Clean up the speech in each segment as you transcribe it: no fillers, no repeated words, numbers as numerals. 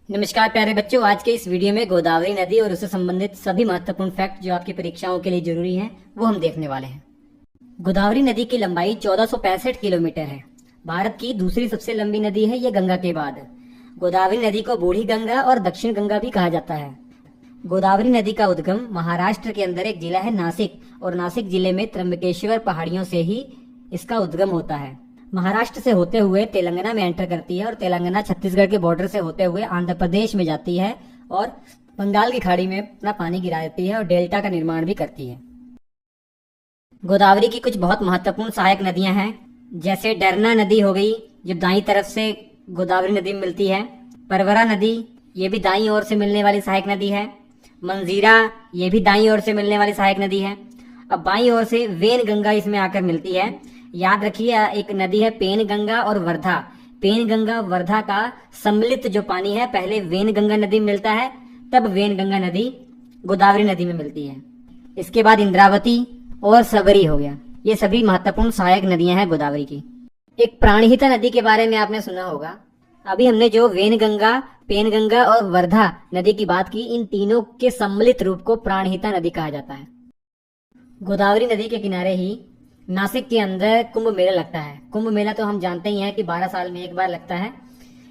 नमस्कार प्यारे बच्चों, आज के इस वीडियो में गोदावरी नदी और उससे संबंधित सभी महत्वपूर्ण फैक्ट जो आपकी परीक्षाओं के लिए जरूरी हैं वो हम देखने वाले हैं। गोदावरी नदी की लंबाई 1465 किलोमीटर है। भारत की दूसरी सबसे लंबी नदी है ये गंगा के बाद। गोदावरी नदी को बूढ़ी गंगा और दक्षिण गंगा भी कहा जाता है। गोदावरी नदी का उद्गम महाराष्ट्र के अंदर एक जिला है नासिक, और नासिक जिले में त्र्यंबकेश्वर पहाड़ियों से ही इसका उद्गम होता है। महाराष्ट्र से होते हुए तेलंगाना में एंटर करती है और तेलंगाना छत्तीसगढ़ के बॉर्डर से होते हुए आंध्र प्रदेश में जाती है और बंगाल की खाड़ी में अपना पानी गिरा देती है और डेल्टा का निर्माण भी करती है। गोदावरी की कुछ बहुत महत्वपूर्ण सहायक नदियां हैं, जैसे डरना नदी हो गई जो दाईं तरफ से गोदावरी नदी में मिलती है। परवरा नदी ये भी दाईं ओर से मिलने वाली सहायक नदी है। मंजीरा ये भी दाईं ओर से मिलने वाली सहायक नदी है। अब बाईं ओर से वेन गंगा इसमें आकर मिलती है। याद रखिए, एक नदी है पेन गंगा और वर्धा। पेन गंगा वर्धा का सम्मिलित जो पानी है पहले वेन गंगा नदी में मिलता है, तब वेन गंगा नदी गोदावरी नदी में मिलती है। इसके बाद इंद्रावती और सबरी हो गया। ये सभी महत्वपूर्ण सहायक नदियां हैं गोदावरी की। एक प्राणहिता नदी के बारे में आपने सुना होगा। अभी हमने जो वेन गंगा, पेन गंगा और वर्धा नदी की बात की, इन तीनों के सम्मिलित रूप को प्राणहिता नदी कहा जाता है। गोदावरी नदी के किनारे ही नासिक के अंदर कुंभ मेला लगता है। कुंभ मेला तो हम जानते ही हैं कि 12 साल में एक बार लगता है।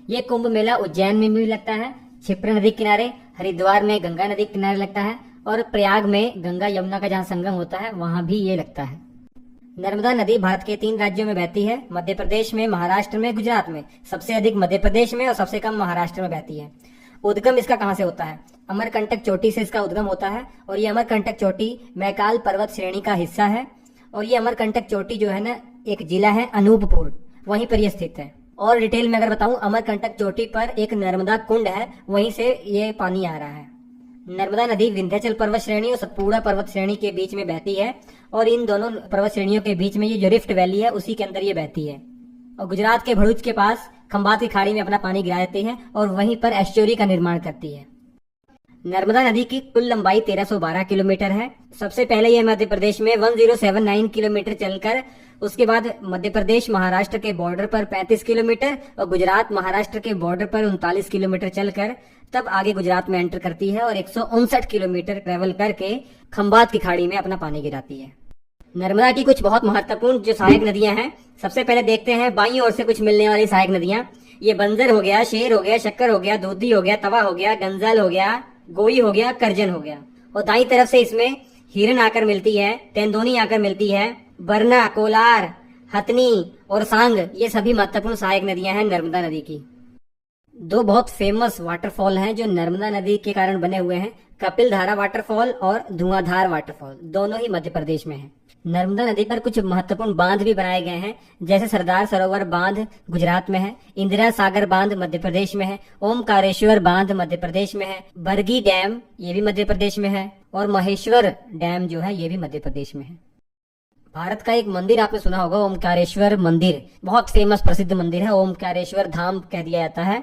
ये कुंभ मेला उज्जैन में भी लगता है, क्षिप्रा नदी किनारे, हरिद्वार में गंगा नदी किनारे लगता है, और प्रयाग में गंगा यमुना का जहाँ संगम होता है वहां भी ये लगता है। नर्मदा नदी भारत के 3 राज्यों में बहती है, मध्य प्रदेश में, महाराष्ट्र में, गुजरात में। सबसे अधिक मध्य प्रदेश में और सबसे कम महाराष्ट्र में बहती है। उद्गम इसका कहाँ से होता है? अमरकंटक चोटी से इसका उद्गम होता है, और ये अमरकंटक चोटी मैकाल पर्वत श्रेणी का हिस्सा है। और ये अमरकंटक चोटी जो है ना, एक जिला है अनूपपुर, वहीं पर यह स्थित है। और डिटेल में अगर बताऊं, अमरकंटक चोटी पर एक नर्मदा कुंड है, वहीं से ये पानी आ रहा है। नर्मदा नदी विंध्याचल पर्वत श्रेणी और सतपुड़ा पर्वत श्रेणी के बीच में बहती है, और इन दोनों पर्वत श्रेणियों के बीच में ये जो रिफ्ट वैली है उसी के अंदर ये बहती है। और गुजरात के भरूच के पास खंभात की खाड़ी में अपना पानी गिरा देती है और वहीं पर एस्चुरी का निर्माण करती है। नर्मदा नदी की कुल लंबाई 1312 किलोमीटर है। सबसे पहले यह मध्य प्रदेश में 1079 किलोमीटर चलकर, उसके बाद मध्य प्रदेश महाराष्ट्र के बॉर्डर पर 35 किलोमीटर और गुजरात महाराष्ट्र के बॉर्डर पर 39 किलोमीटर चलकर तब आगे गुजरात में एंटर करती है और 159 किलोमीटर ट्रेवल करके खंभात की खाड़ी में अपना पानी गिराती है। नर्मदा की कुछ बहुत महत्वपूर्ण जो सहायक नदियां हैं, सबसे पहले देखते हैं बाईं ओर से कुछ मिलने वाली सहायक नदियां। ये बंजर हो गया, शेर हो गया, शक्कर हो गया, दूधी हो गया, तवा हो गया, गंजल हो गया, गोई हो गया, करजन हो गया। और दाईं तरफ से इसमें हिरन आकर मिलती है, तेंदोनी आकर मिलती है, बरना, कोलार, हथनी और सांग, ये सभी महत्वपूर्ण सहायक नदियां हैं नर्मदा नदी की। 2 बहुत फेमस वाटरफॉल हैं जो नर्मदा नदी के कारण बने हुए हैं, कपिल धारा वाटरफॉल और धुआंधार वाटरफॉल, दोनों ही मध्य प्रदेश में है। नर्मदा नदी पर कुछ महत्वपूर्ण बांध भी बनाए गए हैं, जैसे सरदार सरोवर बांध गुजरात में है, इंदिरा सागर बांध मध्य प्रदेश में है, ओमकारेश्वर बांध मध्य प्रदेश में है, बरगी डैम ये भी मध्य प्रदेश में है, और महेश्वर डैम जो है ये भी मध्य प्रदेश में है। भारत का एक मंदिर आपने सुना होगा, ओमकारेश्वर मंदिर, बहुत फेमस प्रसिद्ध मंदिर है। ओमकारेश्वर धाम कह दिया जाता है।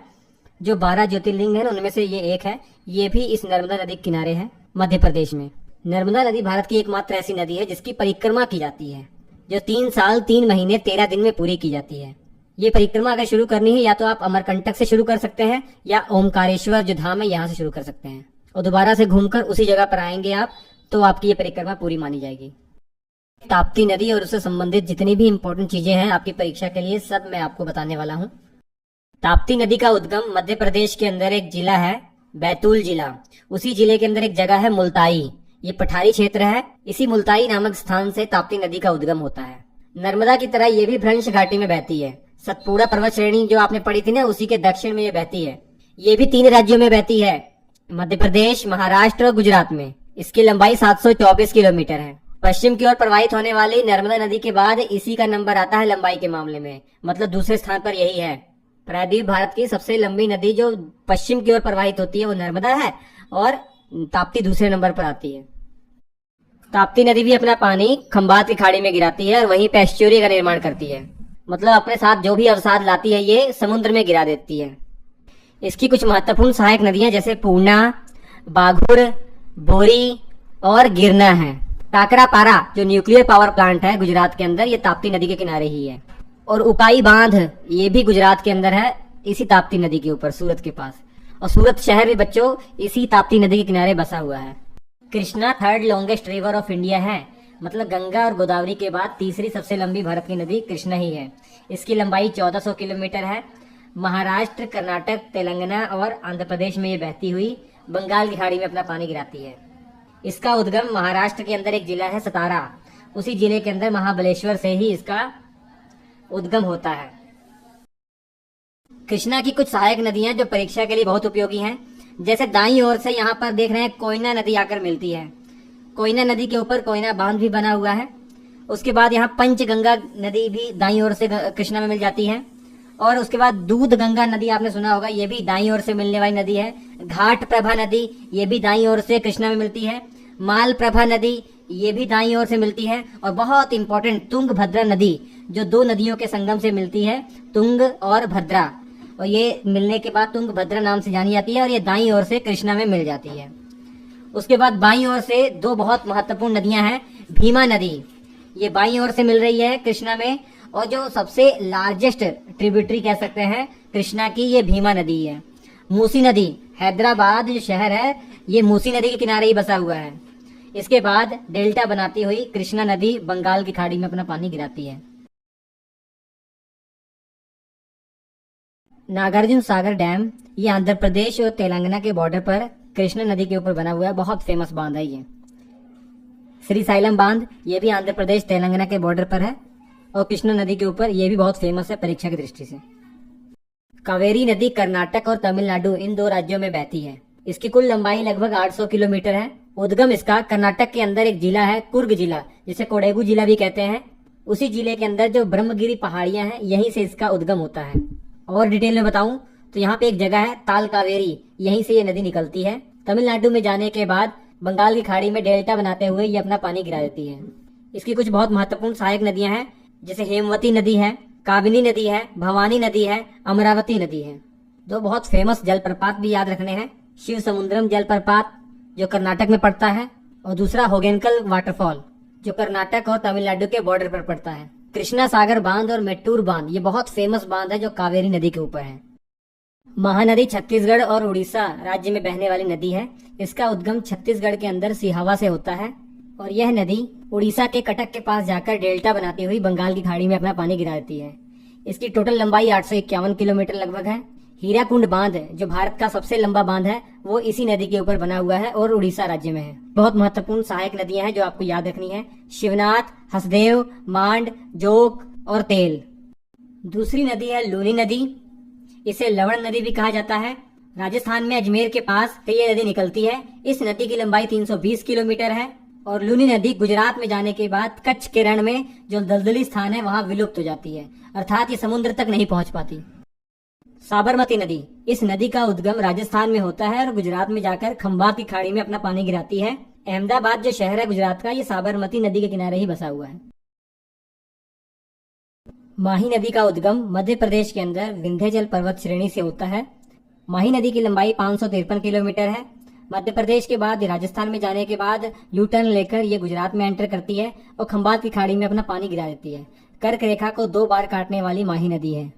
जो 12 ज्योतिर्लिंग है ना, उनमें से ये एक है। ये भी इस नर्मदा नदी के किनारे है मध्य प्रदेश में। नर्मदा नदी भारत की एकमात्र ऐसी नदी है जिसकी परिक्रमा की जाती है, जो 3 साल 3 महीने 13 दिन में पूरी की जाती है। ये परिक्रमा अगर शुरू करनी है या तो आप अमरकंटक से शुरू कर सकते हैं या ओमकारेश्वर जो धाम है यहाँ से शुरू कर सकते हैं, और दोबारा से घूमकर उसी जगह पर आएंगे आप, तो आपकी ये परिक्रमा पूरी मानी जाएगी। ताप्ती नदी और उससे संबंधित जितनी भी इंपॉर्टेंट चीजें हैं आपकी परीक्षा के लिए, सब मैं आपको बताने वाला हूँ। ताप्ती नदी का उद्गम मध्य प्रदेश के अंदर एक जिला है बैतूल जिला, उसी जिले के अंदर एक जगह है मुल्ताई, ये पठारी क्षेत्र है। इसी मुल्ताई नामक स्थान से ताप्ती नदी का उद्गम होता है। नर्मदा की तरह ये भी भ्रंश घाटी में बहती है। सतपुड़ा पर्वत श्रेणी जो आपने पढ़ी थी ना, उसी के दक्षिण में ये बहती है। ये भी 3 राज्यों में बहती है, मध्य प्रदेश, महाराष्ट्र और गुजरात में। इसकी लंबाई 724 किलोमीटर है। पश्चिम की ओर प्रवाहित होने वाली नर्मदा नदी के बाद इसी का नंबर आता है लंबाई के मामले में, मतलब दूसरे स्थान पर यही है। प्रायद्वीप भारत की सबसे लंबी नदी जो पश्चिम की ओर प्रवाहित होती है वो नर्मदा है, और ताप्ती दूसरे नंबर पर आती है। ताप्ती नदी भी अपना पानी खंभात की खाड़ी में गिराती है और वहीं पे एस्चुरी का निर्माण करती है, मतलब अपने साथ जो भी अवसाद लाती है ये समुद्र में गिरा देती है। इसकी कुछ महत्वपूर्ण सहायक नदियां जैसे पूर्णा, बाघुर, बोरी और गिरना है। काकरापारा जो न्यूक्लियर पावर प्लांट है गुजरात के अंदर, ये ताप्ती नदी के किनारे ही है। और उकाई बांध ये भी गुजरात के अंदर है, इसी ताप्ती नदी के ऊपर सूरत के पास। और सूरत शहर भी बच्चों इसी ताप्ती नदी के किनारे बसा हुआ है। Krishna third longest river of India है, मतलब गंगा और गोदावरी के बाद तीसरी सबसे लंबी भारत की नदी कृष्णा ही है। इसकी लंबाई 1400 किलोमीटर है। महाराष्ट्र, कर्नाटक, तेलंगाना और आंध्र प्रदेश में ये बहती हुई बंगाल की खाड़ी में अपना पानी गिराती है। इसका उद्गम महाराष्ट्र के अंदर एक जिला है सतारा, उसी जिले के अंदर महाबलेश्वर से ही इसका उद्गम होता है। कृष्णा की कुछ सहायक नदियां जो परीक्षा के लिए बहुत उपयोगी हैं, जैसे दाईं ओर से यहाँ पर देख रहे हैं कोयना नदी आकर मिलती है। कोयना नदी के ऊपर कोयना बांध भी बना हुआ है। उसके बाद यहाँ पंचगंगा नदी भी दाईं ओर से कृष्णा में मिल जाती है। और उसके बाद दूध गंगा नदी आपने सुना होगा, ये भी दाईं ओर से मिलने वाली नदी है। घाट प्रभा नदी ये भी दाईं ओर से कृष्णा में मिलती है। माल प्रभा नदी ये भी दाईं ओर से मिलती है। और बहुत इंपॉर्टेंट तुंगभद्रा नदी जो दो नदियों के संगम से मिलती है, तुंग और भद्रा, और ये मिलने के बाद तुंगभद्रा नाम से जानी जाती है और ये दाईं ओर से कृष्णा में मिल जाती है। उसके बाद बाईं ओर से दो बहुत महत्वपूर्ण नदियां हैं। भीमा नदी ये बाईं ओर से मिल रही है कृष्णा में, और जो सबसे लार्जेस्ट ट्रिब्यूटरी कह सकते हैं कृष्णा की, ये भीमा नदी है। मूसी नदी, हैदराबाद जो शहर है ये मूसी नदी के किनारे ही बसा हुआ है। इसके बाद डेल्टा बनाती हुई कृष्णा नदी बंगाल की खाड़ी में अपना पानी गिराती है। नागार्जुन सागर डैम ये आंध्र प्रदेश और तेलंगाना के बॉर्डर पर कृष्णा नदी के ऊपर बना हुआ है, बहुत फेमस बांध है ये। श्रीसाइलम बांध ये भी आंध्र प्रदेश तेलंगाना के बॉर्डर पर है और कृष्णा नदी के ऊपर ये भी बहुत फेमस है परीक्षा की दृष्टि से। कावेरी नदी कर्नाटक और तमिलनाडु इन दो राज्यों में बहती है। इसकी कुल लंबाई लगभग 800 किलोमीटर है। उद्गम इसका कर्नाटक के अंदर एक जिला है कुर्ग जिला, जिसे कोडेगू जिला भी कहते हैं। उसी जिले के अंदर जो ब्रह्मगिरी पहाड़ियां हैं यहीं से इसका उद्गम होता है। और डिटेल में बताऊं तो यहाँ पे एक जगह है ताल कावेरी, यहीं से ये नदी निकलती है। तमिलनाडु में जाने के बाद बंगाल की खाड़ी में डेल्टा बनाते हुए ये अपना पानी गिरा देती है। इसकी कुछ बहुत महत्वपूर्ण सहायक नदियां हैं, जैसे हेमवती नदी है, काबिनी नदी है, भवानी नदी है, अमरावती नदी है। दो बहुत फेमस जलप्रपात भी याद रखने हैं, शिव समुद्रम जलप्रपात जो कर्नाटक में पड़ता है, और दूसरा होगेनकल वाटरफॉल जो कर्नाटक और तमिलनाडु के बॉर्डर पर पड़ता है। कृष्णा सागर बांध और मेट्टूर बांध ये बहुत फेमस बांध है जो कावेरी नदी के ऊपर है। महानदी छत्तीसगढ़ और उड़ीसा राज्य में बहने वाली नदी है। इसका उद्गम छत्तीसगढ़ के अंदर सिहावा से होता है और यह नदी उड़ीसा के कटक के पास जाकर डेल्टा बनाती हुई बंगाल की खाड़ी में अपना पानी गिरा देती है। इसकी टोटल लंबाई 851 किलोमीटर लगभग है। हीराकुंड बांध जो भारत का सबसे लंबा बांध है वो इसी नदी के ऊपर बना हुआ है और उड़ीसा राज्य में है। बहुत महत्वपूर्ण सहायक नदियां हैं जो आपको याद रखनी है, शिवनाथ, हसदेव, मांड, जोक और तेल। दूसरी नदी है लूनी नदी, इसे लवण नदी भी कहा जाता है। राजस्थान में अजमेर के पास ये नदी निकलती है। इस नदी की लंबाई 320 किलोमीटर है और लूनी नदी गुजरात में जाने के बाद कच्छ के रण में जो दलदली स्थान है वहां विलुप्त हो जाती है, अर्थात ये समुद्र तक नहीं पहुंच पाती। साबरमती नदी, इस नदी का उद्गम राजस्थान में होता है और गुजरात में जाकर खंभात की खाड़ी में अपना पानी गिराती है। अहमदाबाद जो शहर है गुजरात का, ये साबरमती नदी के किनारे ही बसा हुआ है। माही नदी का उद्गम मध्य प्रदेश के अंदर विंध्याचल पर्वत श्रेणी से होता है। माही नदी की लंबाई 553 किलोमीटर है। मध्य प्रदेश के बाद राजस्थान में जाने के बाद यू टर्न लेकर ये गुजरात में एंटर करती है और खंभात की खाड़ी में अपना पानी गिरा देती है। कर्क रेखा को 2 बार काटने वाली माही नदी है।